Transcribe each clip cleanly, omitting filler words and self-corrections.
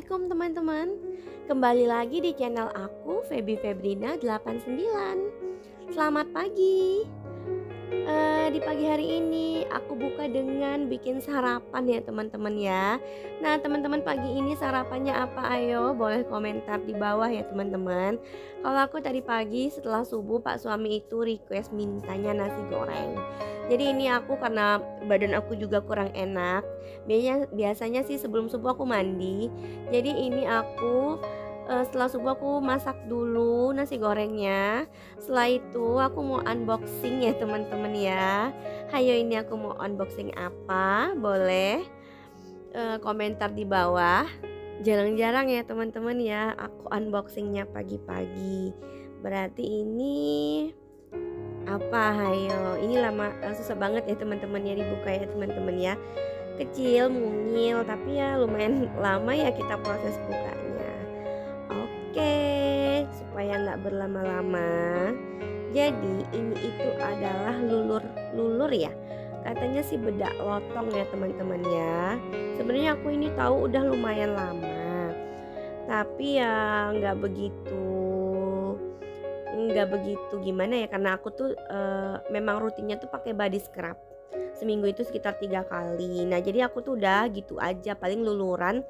Assalamualaikum teman-teman. Kembali lagi di channel aku Feby Febrina 89. Selamat pagi. Di pagi hari ini aku buka dengan bikin sarapan ya teman-teman ya. Nah teman-teman, pagi ini sarapannya apa? Ayo boleh komentar di bawah ya teman-teman. Kalau aku tadi pagi setelah subuh, Pak suami itu request mintanya nasi goreng. Jadi ini aku karena badan aku juga kurang enak. Biasanya sih sebelum subuh aku mandi. Jadi ini aku setelah subuh aku masak dulu nasi gorengnya. Setelah itu aku mau unboxing ya teman-teman ya. Hayo, ini aku mau unboxing apa? Boleh komentar di bawah. Jarang-jarang ya teman-teman ya aku unboxingnya pagi-pagi. Berarti ini apa? Hayo, ini lama, susah banget ya teman-teman ya dibuka ya teman-teman ya. Kecil, mungil, tapi ya lumayan lama ya kita proses bukanya. Oke, supaya nggak berlama-lama. Jadi ini itu adalah lulur ya. Katanya sih bedak lotong ya teman-teman ya. Sebenarnya aku ini tahu udah lumayan lama, tapi ya nggak begitu gimana ya, karena aku tuh memang rutinnya tuh pakai body scrub seminggu itu sekitar 3 kali. Nah jadi aku tuh udah gitu aja, paling luluran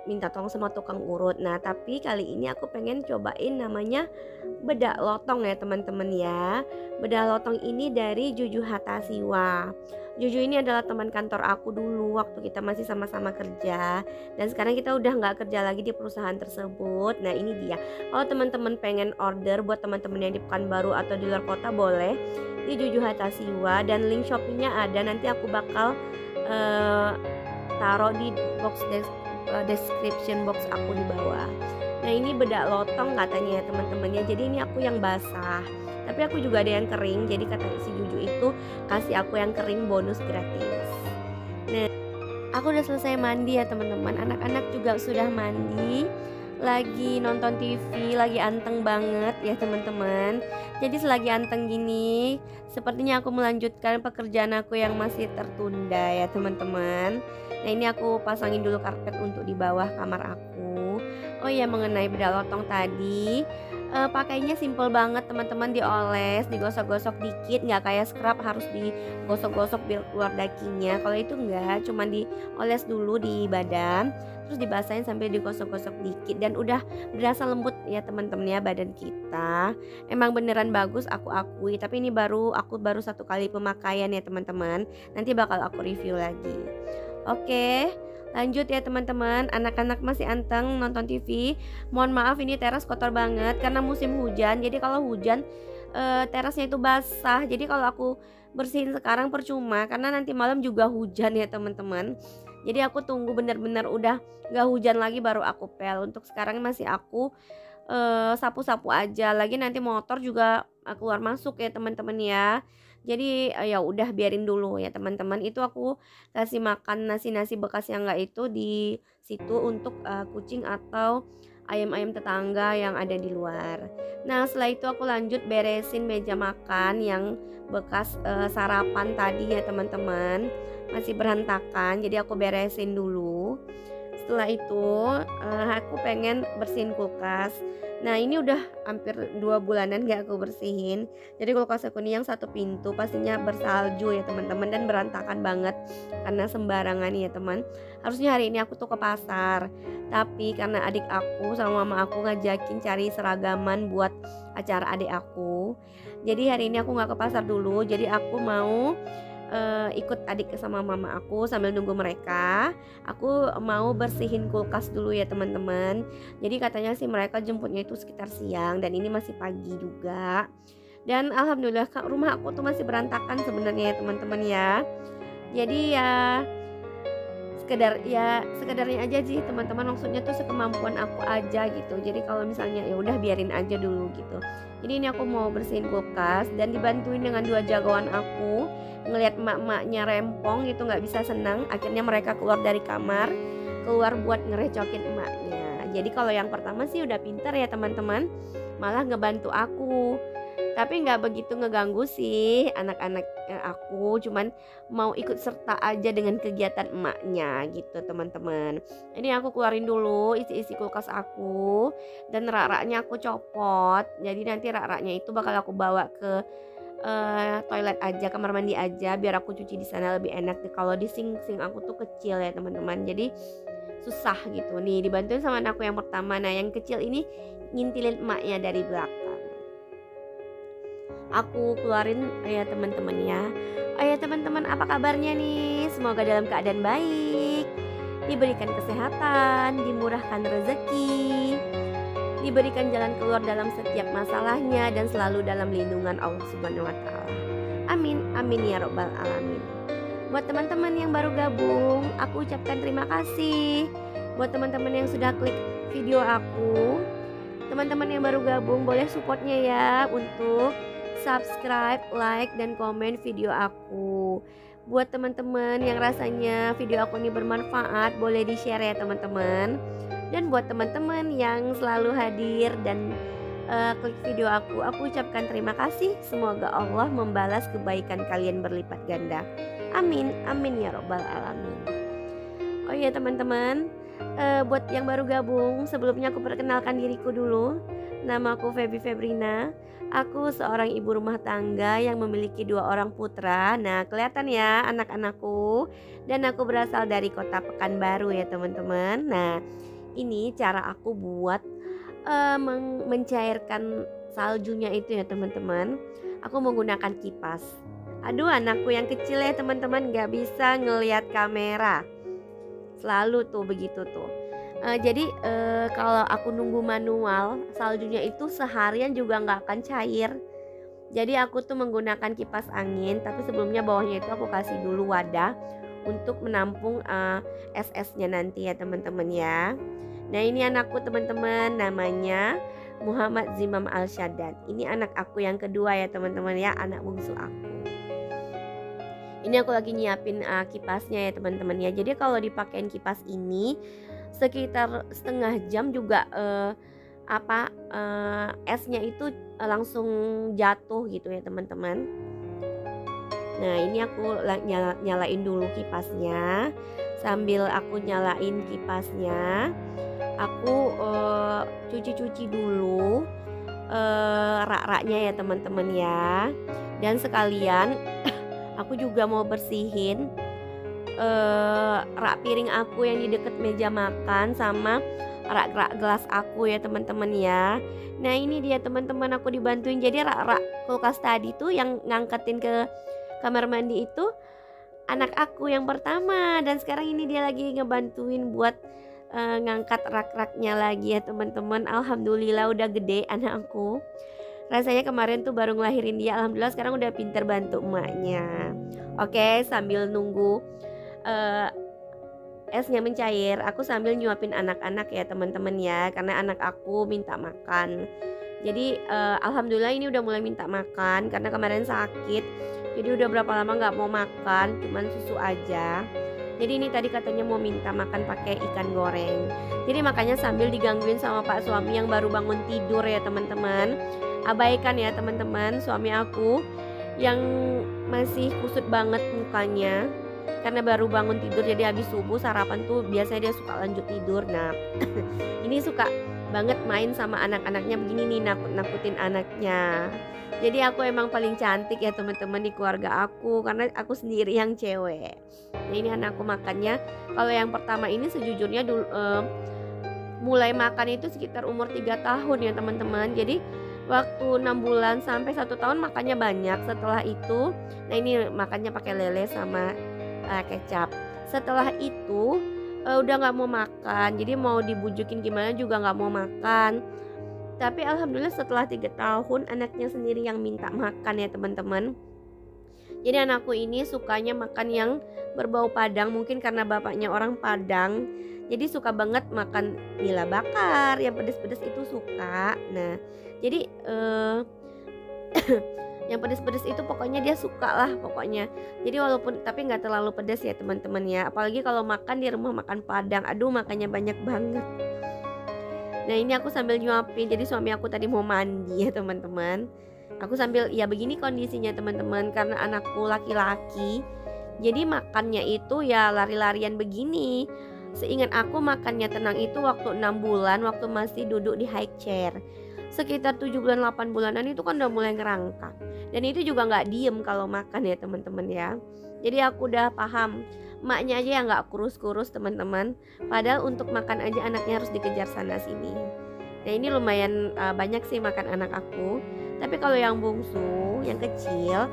minta tolong sama tukang urut. Nah tapi kali ini aku pengen cobain namanya bedak lotong ya teman-teman ya. Bedak lotong ini dari Juju Hatasiwa. Juju ini adalah teman kantor aku dulu waktu kita masih sama-sama kerja, dan sekarang kita udah nggak kerja lagi di perusahaan tersebut. Nah ini dia, kalau teman-teman pengen order buat teman-teman yang di Pekanbaru atau di luar kota, boleh di Juju Hatasiwa, dan link shopee-nya ada. Nanti aku bakal taruh di description box aku di bawah. Nah ini bedak lotong katanya ya teman-teman ya. Jadi ini aku yang basah, tapi aku juga ada yang kering. Jadi kata si Juju itu kasih aku yang kering bonus gratis. Nah aku udah selesai mandi ya teman-teman. Anak-anak juga sudah mandi, lagi nonton TV, lagi anteng banget ya teman-teman. Jadi selagi anteng gini, sepertinya aku melanjutkan pekerjaan aku yang masih tertunda ya teman-teman. Nah ini aku pasangin dulu karpet untuk di bawah kamar aku. Oh ya, mengenai bedak lotong tadi, pakainya simple banget teman-teman, dioles, digosok-gosok dikit, nggak kayak scrub harus digosok-gosok biar keluar dagingnya. Kalau itu enggak, cuman dioles dulu di badan, terus dibasahin sampai digosok-gosok dikit, dan udah berasa lembut ya teman-teman ya badan kita. Emang beneran bagus, aku akui. Tapi ini aku baru 1 kali pemakaian ya teman-teman. Nanti bakal aku review lagi. Oke, lanjut ya teman-teman. Anak-anak masih anteng nonton TV. Mohon maaf ini teras kotor banget karena musim hujan. Jadi kalau hujan terasnya itu basah. Jadi kalau aku bersihin sekarang percuma, karena nanti malam juga hujan ya teman-teman. Jadi aku tunggu bener-bener udah gak hujan lagi baru aku pel. Untuk sekarang masih aku sapu-sapu aja. Lagi nanti motor juga keluar masuk ya teman-teman ya. Jadi ya udah biarin dulu ya teman-teman. Itu aku kasih makan nasi-nasi bekas yang enggak itu di situ untuk kucing atau ayam-ayam tetangga yang ada di luar. Nah setelah itu aku lanjut beresin meja makan yang bekas sarapan tadi ya teman-teman. Masih berantakan, jadi aku beresin dulu. Setelah itu aku pengen bersihin kulkas. Nah ini udah hampir 2 bulanan gak aku bersihin. Jadi kulkas aku ini yang 1 pintu pastinya bersalju ya teman-teman, dan berantakan banget karena sembarangan ya teman. Harusnya hari ini aku tuh ke pasar, tapi karena adik aku sama mama aku ngajakin cari seragaman buat acara adik aku, jadi hari ini aku gak ke pasar dulu. Jadi aku mau ikut adik sama mama aku sambil nunggu mereka. Aku mau bersihin kulkas dulu ya teman-teman. Jadi katanya sih mereka jemputnya itu sekitar siang, dan ini masih pagi juga. Dan alhamdulillah rumah aku tuh masih berantakan sebenarnya ya teman-teman ya. Jadi ya sekedarnya aja sih teman-teman, maksudnya tuh sekemampuan aku aja gitu. Jadi kalau misalnya ya udah biarin aja dulu gitu. Jadi ini aku mau bersihin kulkas dan dibantuin dengan 2 jagoan aku. Ngelihat emak-emaknya rempong itu nggak bisa senang, akhirnya mereka keluar dari kamar, keluar buat ngerecokin emaknya. Jadi kalau yang pertama sih udah pintar ya teman-teman, malah ngebantu aku. Tapi nggak begitu ngeganggu sih anak-anak aku, cuman mau ikut serta aja dengan kegiatan emaknya gitu teman-teman. Ini aku keluarin dulu isi-isi kulkas aku dan rak-raknya aku copot. Jadi nanti rak-raknya itu bakal aku bawa ke toilet aja, kamar mandi aja biar aku cuci di sana lebih enak. Kalau di sink aku tuh kecil ya teman-teman. Jadi susah gitu. Nih dibantuin sama anakku yang pertama. Nah, yang kecil ini ngintilin emaknya dari belakang. Aku keluarin ya teman-teman ya. Oh ya teman-teman, apa kabarnya nih? Semoga dalam keadaan baik, diberikan kesehatan, dimurahkan rezeki, diberikan jalan keluar dalam setiap masalahnya dan selalu dalam lindungan Allah Subhanahu wa taala. Amin, amin ya robbal alamin. Buat teman-teman yang baru gabung, aku ucapkan terima kasih. Buat teman-teman yang sudah klik video aku, teman-teman yang baru gabung boleh supportnya ya untuk subscribe, like, dan komen video aku. Buat teman-teman yang rasanya video aku ini bermanfaat, boleh di-share ya teman-teman. Dan buat teman-teman yang selalu hadir dan klik video aku ucapkan terima kasih. Semoga Allah membalas kebaikan kalian berlipat ganda. Amin, amin ya robbal alamin. Oh iya teman-teman, buat yang baru gabung, sebelumnya aku perkenalkan diriku dulu. Nama aku Feby Febrina. Aku seorang ibu rumah tangga yang memiliki 2 orang putra. Nah, kelihatan ya anak-anakku. Dan aku berasal dari kota Pekanbaru ya teman-teman. Nah, ini cara aku buat mencairkan saljunya itu ya teman-teman. Aku menggunakan kipas. Aduh, anakku yang kecil ya teman-teman gak bisa ngelihat kamera. Selalu tuh begitu tuh. Jadi kalau aku nunggu manual, saljunya itu seharian juga nggak akan cair. Jadi aku tuh menggunakan kipas angin, tapi sebelumnya bawahnya itu aku kasih dulu wadah untuk menampung es-esnya nanti ya teman-teman ya. Nah ini anakku teman-teman, namanya Muhammad Zimam Al-Shaddad. Ini anak aku yang kedua ya teman-teman ya, anak bungsu aku. Ini aku lagi nyiapin kipasnya ya teman-teman ya. Jadi kalau dipakein kipas ini sekitar setengah jam juga esnya itu langsung jatuh gitu ya teman-teman. Nah ini aku nyalain dulu kipasnya. Sambil aku nyalain kipasnya, aku cuci-cuci dulu rak-raknya ya teman-teman ya. Dan sekalian aku juga mau bersihin rak piring aku yang di deket meja makan sama rak gelas aku ya teman-teman ya. Nah ini dia teman-teman, aku dibantuin. Jadi rak kulkas tadi tuh yang ngangkatin ke kamar mandi itu anak aku yang pertama, dan sekarang ini dia lagi ngebantuin buat ngangkat rak-raknya lagi ya teman-teman. Alhamdulillah udah gede anak aku. Rasanya kemarin tuh baru ngelahirin dia, alhamdulillah sekarang udah pinter bantu emaknya. Oke, sambil nunggu esnya mencair, aku sambil nyuapin anak-anak ya teman-teman ya, karena anak aku minta makan. Jadi alhamdulillah ini udah mulai minta makan karena kemarin sakit. Jadi udah berapa lama nggak mau makan, cuman susu aja. Jadi ini tadi katanya mau minta makan pakai ikan goreng. Jadi makanya sambil digangguin sama Pak suami yang baru bangun tidur ya teman-teman. Abaikan ya teman-teman, suami aku yang masih kusut banget mukanya karena baru bangun tidur. Jadi habis subuh sarapan tuh biasanya dia suka lanjut tidur. Nah ini suka banget main sama anak-anaknya begini nih, nakut-nakutin anaknya. Jadi aku emang paling cantik ya teman-teman di keluarga aku karena aku sendiri yang cewek. Nah ini anakku makannya, kalau yang pertama ini sejujurnya dulu mulai makan itu sekitar umur 3 tahun ya teman-teman. Jadi waktu 6 bulan sampai 1 tahun makannya banyak. Setelah itu, nah ini makannya pakai lele sama kecap. Setelah itu udah nggak mau makan. Jadi mau dibujukin gimana juga nggak mau makan. Tapi alhamdulillah setelah 3 tahun anaknya sendiri yang minta makan ya teman-teman. Jadi anakku ini sukanya makan yang berbau Padang, mungkin karena bapaknya orang Padang. Jadi suka banget makan nila bakar, yang pedes-pedes itu suka. Nah jadi yang pedes-pedes itu pokoknya dia suka lah pokoknya. Jadi walaupun tapi nggak terlalu pedas ya teman-teman ya. Apalagi kalau makan di rumah makan Padang, aduh makannya banyak banget. Nah ini aku sambil nyuapin. Jadi suami aku tadi mau mandi ya teman-teman. Aku sambil ya begini kondisinya teman-teman, karena anakku laki-laki. Jadi makannya itu ya lari-larian begini. Seingat aku makannya tenang itu waktu 6 bulan waktu masih duduk di high chair. Sekitar 7 bulan 8 bulanan itu kan udah mulai ngerangkak. Dan itu juga nggak diem kalau makan ya teman-teman ya. Jadi aku udah paham, emaknya aja yang nggak kurus-kurus teman-teman. Padahal untuk makan aja anaknya harus dikejar sana sini. Nah ini lumayan banyak sih makan anak aku. Tapi kalau yang bungsu, yang kecil,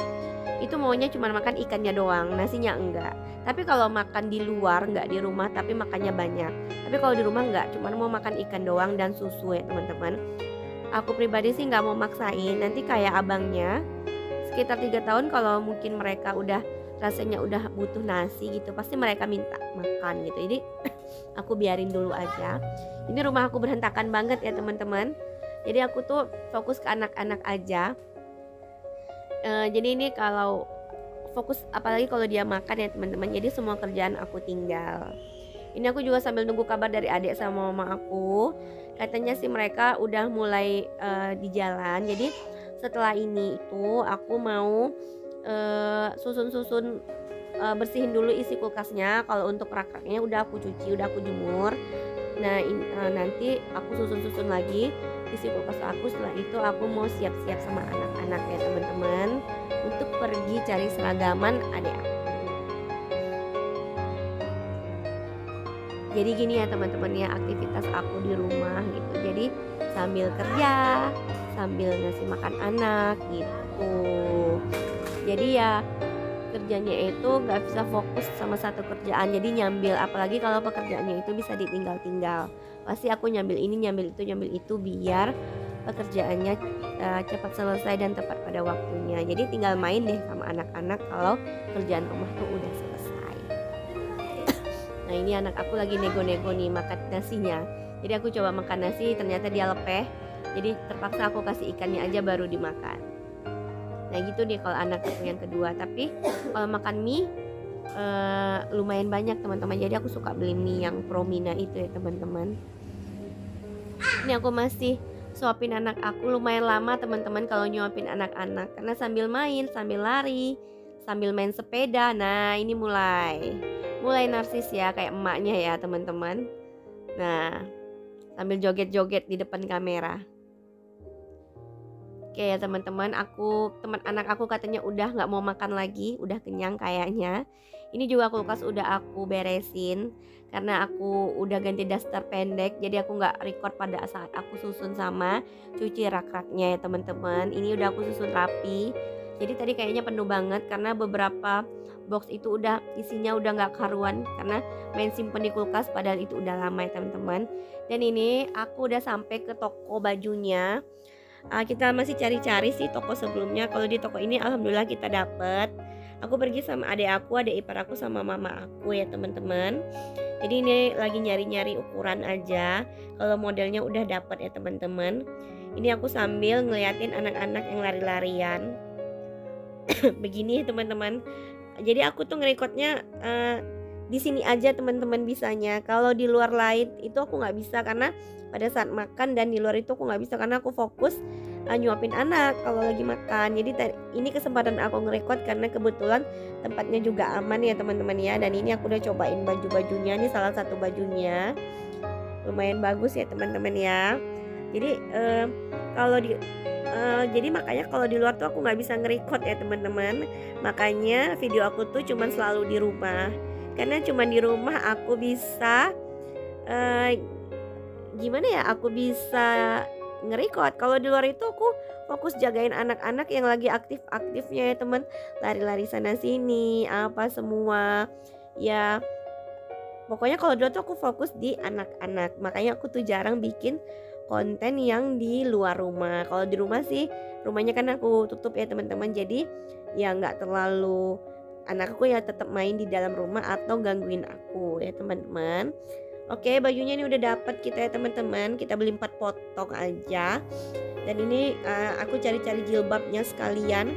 itu maunya cuma makan ikannya doang, nasinya enggak. Tapi kalau makan di luar, enggak di rumah, tapi makannya banyak. Tapi kalau di rumah enggak, cuma mau makan ikan doang dan susu ya teman-teman. Aku pribadi sih nggak mau maksain, nanti kayak abangnya sekitar 3 tahun kalau mungkin mereka udah rasanya udah butuh nasi gitu, pasti mereka minta makan gitu. Jadi aku biarin dulu aja. Ini rumah aku berantakan banget ya teman-teman. Jadi aku tuh fokus ke anak-anak aja. Jadi ini kalau fokus apalagi kalau dia makan ya teman-teman. Jadi semua kerjaan aku tinggal. Ini aku juga sambil nunggu kabar dari adik sama mama aku. Katanya sih mereka udah mulai di jalan. Jadi setelah ini itu aku mau susun-susun bersihin dulu isi kulkasnya. Kalau untuk rak-raknya udah aku cuci, udah aku jemur. Nah nanti aku susun-susun lagi isi kulkas aku. Setelah itu aku mau siap-siap sama anak-anak ya teman-teman untuk pergi cari seragaman adik aku. Jadi gini ya teman-teman ya aktivitas aku di rumah gitu. Jadi sambil kerja, sambil ngasih makan anak gitu. Jadi ya kerjanya itu gak bisa fokus sama satu kerjaan. Jadi nyambil, apalagi kalau pekerjaannya itu bisa ditinggal-tinggal. Pasti aku nyambil ini, nyambil itu biar pekerjaannya cepat selesai dan tepat pada waktunya. Jadi tinggal main deh sama anak-anak kalau kerjaan rumah tuh udah selesai. Nah ini anak aku lagi nego-nego nih makan nasinya. Jadi aku coba makan nasi, ternyata dia lepeh. Jadi terpaksa aku kasih ikannya aja baru dimakan. Nah gitu nih kalau anak aku yang kedua. Tapi kalau makan mie lumayan banyak teman-teman. Jadi aku suka beli mie yang Promina itu ya teman-teman. Ini aku masih suapin anak aku lumayan lama teman-teman kalau nyuapin anak-anak. Karena sambil main, sambil lari, sambil main sepeda. Nah ini mulai narsis ya kayak emaknya ya teman-teman. Nah sambil joget-joget di depan kamera. Oke ya teman-teman, anak aku katanya udah nggak mau makan lagi, udah kenyang kayaknya. Ini juga kulkas udah aku beresin karena aku udah ganti daster pendek, jadi aku nggak record pada saat aku susun sama cuci rak-raknya ya teman-teman. Ini udah aku susun rapi. Jadi tadi kayaknya penuh banget karena beberapa box itu udah isinya udah nggak karuan karena main simpen di kulkas, padahal itu udah lama ya teman-teman. Dan ini aku udah sampai ke toko bajunya. Kita masih cari-cari sih toko sebelumnya. Kalau di toko ini alhamdulillah kita dapet. Aku pergi sama adik ipar aku sama mama aku ya teman-teman. Jadi ini lagi nyari-nyari ukuran aja. Kalau modelnya udah dapet ya teman-teman. Ini aku sambil ngeliatin anak-anak yang lari-larian. Begini ya teman-teman. Jadi aku tuh ngerekodnya di sini aja teman-teman bisanya. Kalau di luar lain itu aku nggak bisa karena pada saat makan dan di luar itu aku nggak bisa karena aku fokus nyuapin anak kalau lagi makan. Jadi ini kesempatan aku ngerekod karena kebetulan tempatnya juga aman ya teman-teman ya. Dan ini aku udah cobain baju-bajunya. Ini salah satu bajunya lumayan bagus ya teman-teman ya. Jadi jadi makanya kalau di luar tuh aku nggak bisa ngerekod ya teman-teman. Makanya video aku tuh cuman selalu di rumah. Karena cuman di rumah aku bisa gimana ya, aku bisa nge-record. Kalau di luar itu aku fokus jagain anak-anak yang lagi aktif-aktifnya ya teman, lari-lari sana sini apa semua ya. Pokoknya kalau di luar tuh aku fokus di anak-anak. Makanya aku tuh jarang bikin konten yang di luar rumah. Kalau di rumah sih, rumahnya kan aku tutup ya teman-teman. Jadi ya nggak terlalu, anak aku ya tetap main di dalam rumah atau gangguin aku ya teman-teman. Oke, bajunya ini udah dapat kita ya teman-teman. Kita beli 4 potong aja. Dan ini aku cari-cari jilbabnya sekalian.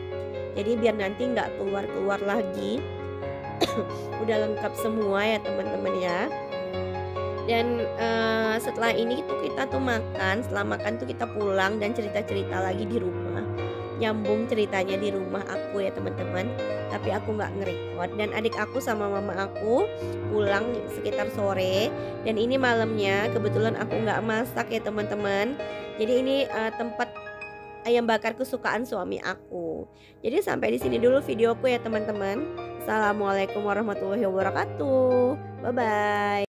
Jadi biar nanti nggak keluar-keluar lagi. Udah lengkap semua ya teman-teman ya. Dan setelah ini tuh kita tuh makan. Setelah makan tuh kita pulang dan cerita-cerita lagi di rumah. nyambung ceritanya di rumah aku ya teman-teman. Tapi aku nggak ngerekord dan adik aku sama mama aku pulang sekitar sore dan ini malamnya kebetulan aku nggak masak ya teman-teman. Jadi ini tempat ayam bakar kesukaan suami aku. Jadi sampai di sini dulu videoku ya teman-teman. Assalamualaikum warahmatullahi wabarakatuh. Bye bye.